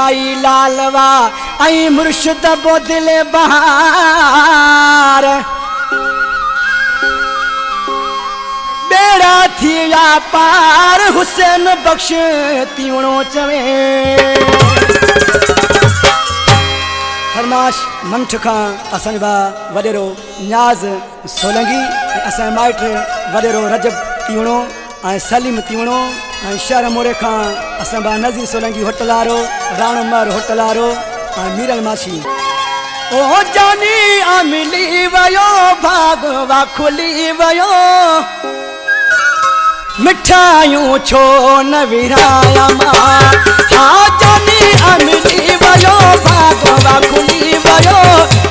आई लालवा आई मुर्शिद बोदले बहार बेड़ा थिया पार हुसैन बख्श तीवणो चवे फरमाश मंठ खां असन बा वडेरो न्याज सोलंगी असन माइट वडेरो रजब तीवणो सलीम तीवणो शहर मोरे खां असन बा नज़ीर सोलंगी होटलारो राणमर होटलारो मीरल माशी ओ जानी मिली वयो भागवा खुली वयो मिठाइयों छो न विराया मां हाँ जानी मिली वयो भागवा खुली वयो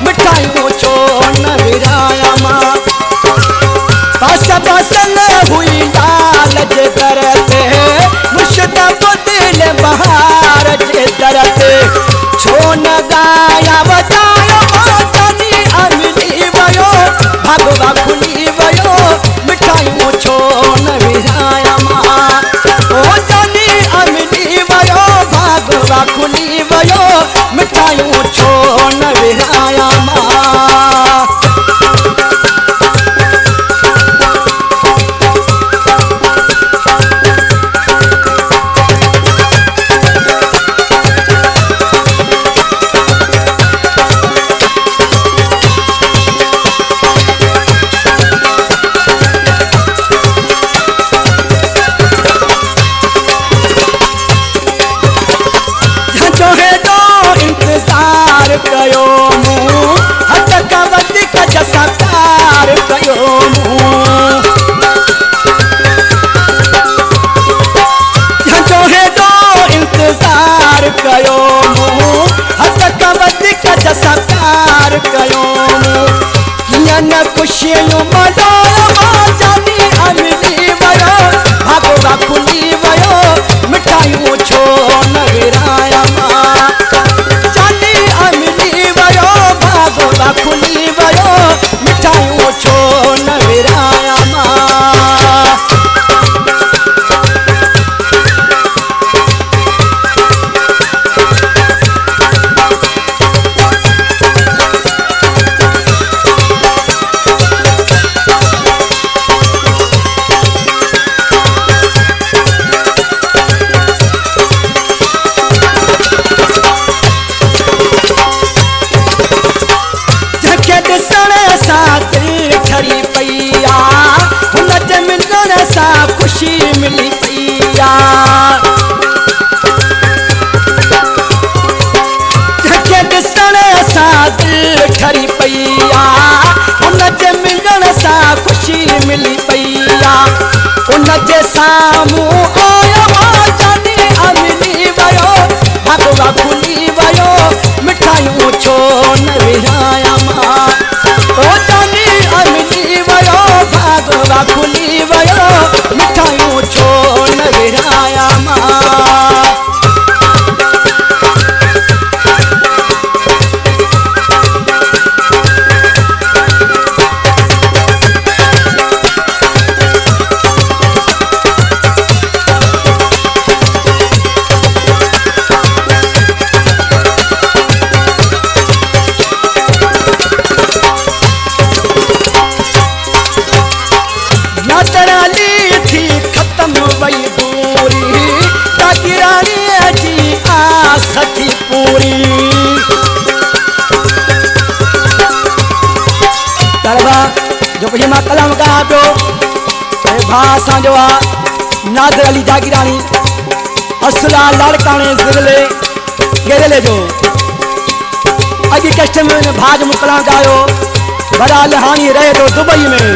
मिठाइयों छो न विराया मां पास पासल हुई लाल जे दरते मुर्शिद दिल बहार जे दरते छो न गाया बजाया मां जानी मिली वयो भागवा खुली वयो मिठाइयों छो न विराया मां ओ जानी मिली वयो भागवा खुली वयो मिठाइयों छो न विराया मां कयो मूं हथ का वधीक जसा प्यार कयो मूं जो हेॾो इंतज़ार कयो मूं हथ का वधीक जसा प्यार कयो मूं कीअं न ख़ुशियूं मनाया जानी मिली वयो भागवा खुली वयो मिठाइयूं छो न विराया मां खुली वयो मिठाइयों छो न विराया मां खुशी मिली पैया ॾिसण सां दिल ठरी पैया उन जे मिलण सां ख़ुशी मिली पैया उन जे साम्हूं आया मां जानी मिली वयो भागवा खुली वयो मिठाइयूं छो न विराया मां ओ जानी मिली वयो भागवा खुली वयो मिठाइयों छो न विराया मां जो कुछ मां कलम कया पियो भा असांजो आहे नादर अली जागीरानी असला लाड़काणे ज़िले केरले जो अॼु कष्ट में भा जो कलम गायो बराल हाणी रहे थो दुबई में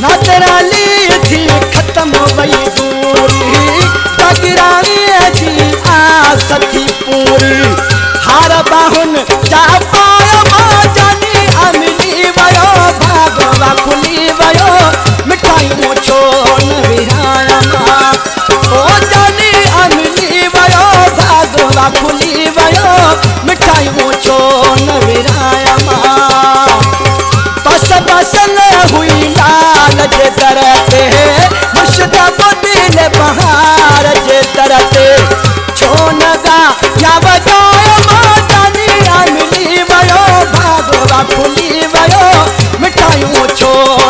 नादर अली थी ख़त्म वई दूरी जागीरानी जी आस थी पूरी हार बाहुन जा पाया मां जानी मिली वयो भागवा खुली वयो मिठाइयों छो न विराया मां ओ जानी मिली वयो भागवा खुली वयो मिठाइयों छो न विराया मां बस बसल हुई लाल जे दरते मुर्शिद दिल बहार जे दरते छो न आयूं छो